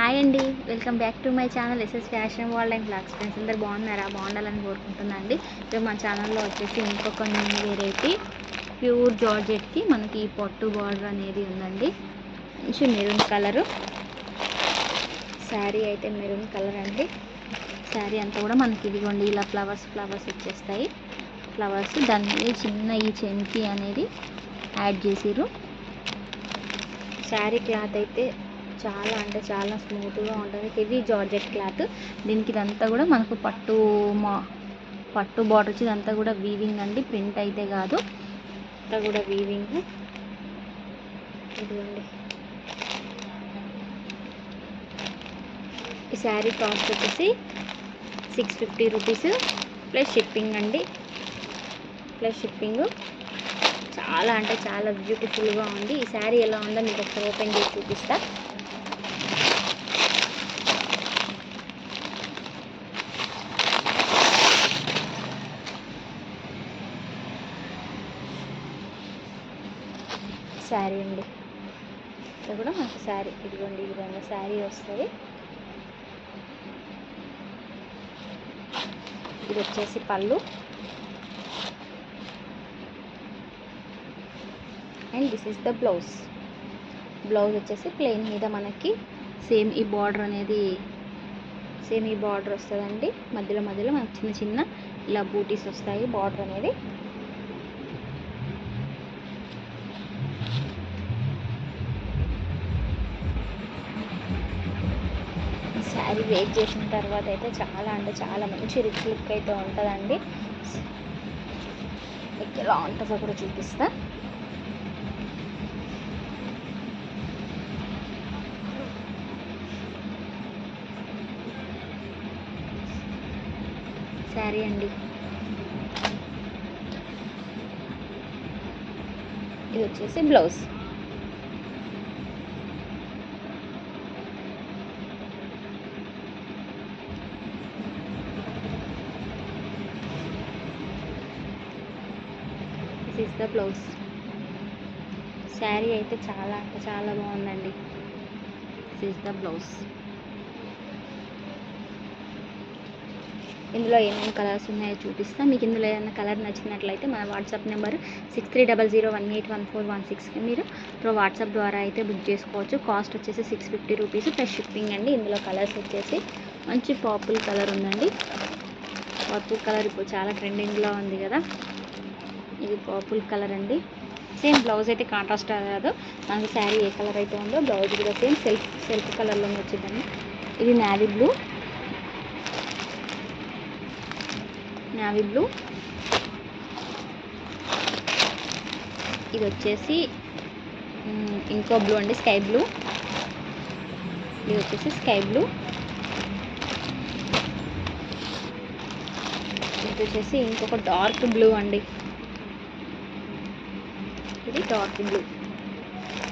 Hi అండి, welcome back to my channel SS fashion world and blogs. Friends అందరు బాగున్నారా? బాగుండాలని కోరుకుంటున్నాండి. ఇప్పుడు మా ఛానల్లో వచ్చేసి ఇంకొక న్యూ వెరైటీ ప్యూర్ జార్జెట్కి మనకి పట్టు బార్డర్ అనేది ఉందండి. మంచి మెరూన్ కలరు శారీ అయితే మెరూన్ కలర్ అండి. శారీ అంతా కూడా మనకి ఇదిగోండి ఇలా ఫ్లవర్స్ వచ్చేస్తాయి. ఫ్లవర్స్ దాని మీద చిన్న ఈ చెంకి అనేది యాడ్ చేసిర్రు. శారీ క్లాత్ అయితే చాలా అంటే చాలా స్మూత్గా ఉంటుంది. Heavy georgette cloth. దీనికి ఇదంతా కూడా మనకు పట్టు బార్డర్ వచ్చి ఇదంతా కూడా వీవింగ్ అండి, ప్రింట్ అయితే కాదు, అంతా కూడా వీవింగ్. ఇదిగోండి, ఈ శారీ కాస్ట్ వచ్చేసి 650 రూపీస్ ప్లస్ షిప్పింగ్ అండి. Plus shipping. చాలా అంటే చాలా బ్యూటిఫుల్గా ఉంది. ఈ శారీ ఎలా ఉందో మీకు ఒకసారి ఓపెన్ చేసి చూపిస్తా. శారీ అండి, ఇది కూడా మనకి శారీ ఇదిగోండి ఈ విధంగా శారీ వస్తుంది. ఇది వచ్చేసి పళ్ళు and this is the blouse. Blouse వచ్చేసి ప్లెయిన్ మీద మనకి సేమ్ ఈ బార్డర్ అనేది సేమ్ ఈ బార్డర్ వస్తుందండి. మధ్యలో మనకి చిన్న చిన్న ఇలా బూటీస్ వస్తాయి బార్డర్ అనేది. శారీ వేర్ చేసిన తర్వాత అయితే చాలా అంటే చాలా మంచి రిచ్ లుక్ అయితే ఉంటుందండి. మీకు ఎలా ఉంటుందో కూడా చూపిస్తా. శారీ అండి, ఇది వచ్చేసి blouse. This is the blouse. Sari అయితే చాలా అంటే చాలా బాగుందండి. This is the blouse. ఇందులో ఏమేమి కలర్స్ ఉన్నాయో చూపిస్తా. మీకు ఇందులో ఏదైనా కలర్ నచ్చినట్లయితే మన వాట్సాప్ నెంబర్ 6300181416కి మీరు వాట్సాప్ ద్వారా అయితే బుక్ చేసుకోవచ్చు. కాస్ట్ వచ్చేసి 650 రూపీస్ ప్లస్ షిప్పింగ్ అండి. ఇందులో కలర్స్ వచ్చేసి మంచి పర్పుల్ కలర్ ఉందండి. పర్పుల్ కలర్ ఇప్పుడు చాలా ట్రెండింగ్లో ఉంది కదా, ఇది పర్పుల్ కలర్ అండి. సేమ్ బ్లౌజ్ అయితే కాంట్రాస్ట్ కాదు, మనకి శారీ ఏ కలర్ అయితే ఉందో బ్లౌజ్ కూడా సేమ్ సెల్ఫ్ కలర్లోనే వచ్చిందండి. ఇది నేవీ బ్లూ. ఇది వచ్చేసి ఇంకో బ్లూ అండి, స్కై బ్లూ. ఇది వచ్చేసి స్కై బ్లూ. ఇది వచ్చేసి ఇంకొక డార్క్ బ్లూ అండి, ఇది డార్క్ బ్లూ.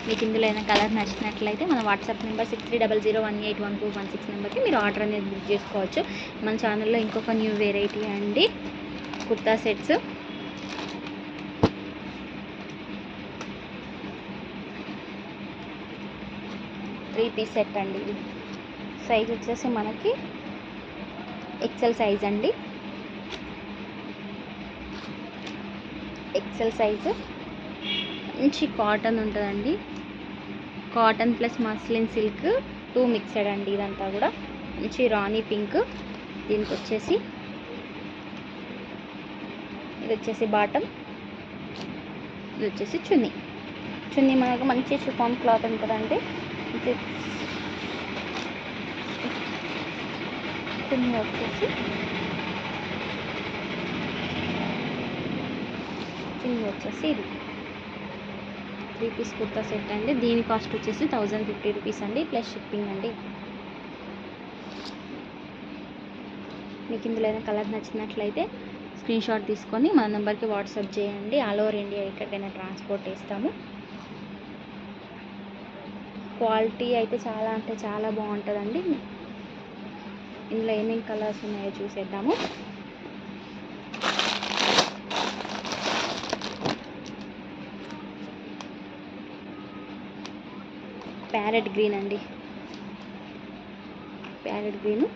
మీకు ఇందులో ఏదైనా కలర్ నచ్చినట్లయితే మన వాట్సాప్ నెంబర్ 6300181416 నెంబర్కి మీరు ఆర్డర్ అనేది బుక్ చేసుకోవచ్చు. మన ఛానల్లో ఇంకొక న్యూ వెరైటీ అండి, kurta sets. Three piece set అండి. ఇది సైజ్ వచ్చేసి మనకి ఎక్సెల్ సైజ్ అండి. XL size. మంచి కాటన్ ఉంటుందండి. Cotton plus muslin silk 2 mixed అండి. ఇదంతా కూడా మంచి రాణి పింక్. దీనికి వచ్చేసి ఇది వచ్చేసి బాటమ్, ఇది వచ్చేసి చున్నీ. మనకు మంచి షిఫాన్ క్లాత్ ఉంటుందండి. చున్నీ వచ్చేసి ఇది 3 పీస్ కుర్తా సెట్ అండి. దీని కాస్ట్ వచ్చేసి 1050 రూపీస్ అండి ప్లస్ షిప్పింగ్ అండి. మీకు ఇందులో ఏదైనా కలర్ నచ్చినట్లయితే స్క్రీన్ షాట్ తీసుకొని మన నెంబర్కి వాట్సాప్ చేయండి. ఆల్ ఓవర్ ఇండియా ఎక్కడికైనా ట్రాన్స్పోర్ట్ చేస్తాము. క్వాలిటీ అయితే చాలా అంటే చాలా బాగుంటుందండి. ఇందులో ఏమేమి కలర్స్ ఉన్నాయో చూసేద్దాము. ప్యారెట్ గ్రీన్ అండి, ప్యారెట్ గ్రీన్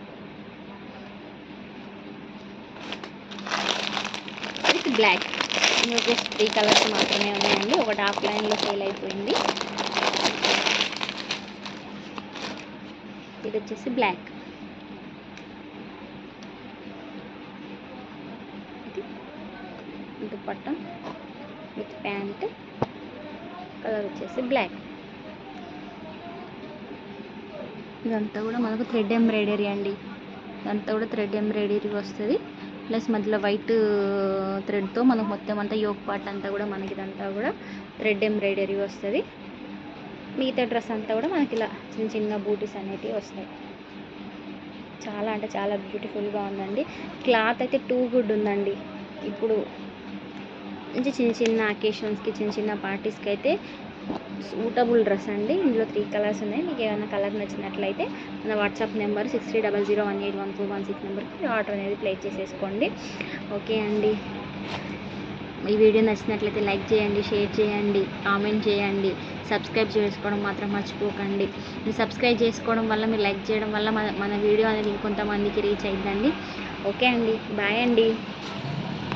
విత్ బ్లాక్. ఇందులో జస్ట్ 3 కలర్స్ మాత్రమే ఉన్నాయండి. ఒకటి ఆఫ్లైన్లో సేల్ అయిపోయింది. ఇది వచ్చేసి బ్లాక్. ఇది దుపట్టా విత్ ప్యాంట్, కలర్ వచ్చేసి బ్లాక్. ఇదంతా కూడా మనకు థ్రెడ్ ఎంబ్రాయిడరీ అండి. ఇదంతా కూడా థ్రెడ్ ఎంబ్రాయిడరీ వస్తుంది. ప్లస్ మధ్యలో వైట్ థ్రెడ్తో మనకు మొత్తం అంతా యోక్ పార్ట్ అంతా కూడా మనకి ఇదంతా కూడా థ్రెడ్ ఎంబ్రాయిడరీ వస్తుంది. మిగతా డ్రెస్ అంతా కూడా మనకి ఇలా చిన్న చిన్న బూటీస్ అనేటివి వస్తాయి. చాలా అంటే చాలా బ్యూటిఫుల్గా ఉందండి. క్లాత్ అయితే టూ గుడ్ ఉందండి. ఇప్పుడు మంచి చిన్న చిన్న అకేషన్స్కి, చిన్న చిన్న పార్టీస్కి అయితే సూటబుల్ డ్రెస్ అండి. ఇందులో 3 కలర్స్ ఉన్నాయి. మీకు ఏమైనా కలర్ నచ్చినట్లయితే మన వాట్సాప్ నెంబర్ 6300181416 నెంబర్కి ఆర్డర్ అనేది ప్లేస్ చేసేసుకోండి. ఓకే అండి, ఈ వీడియో నచ్చినట్లయితే లైక్ చేయండి, షేర్ చేయండి, కామెంట్ చేయండి, సబ్స్క్రైబ్ చేసుకోవడం మాత్రం మర్చిపోకండి. మీరు సబ్స్క్రైబ్ చేసుకోవడం వల్ల, మీరు లైక్ చేయడం వల్ల మన వీడియో అనేది ఇంకొంతమందికి రీచ్ అయిందండి. ఓకే అండి, బాయ్ అండి.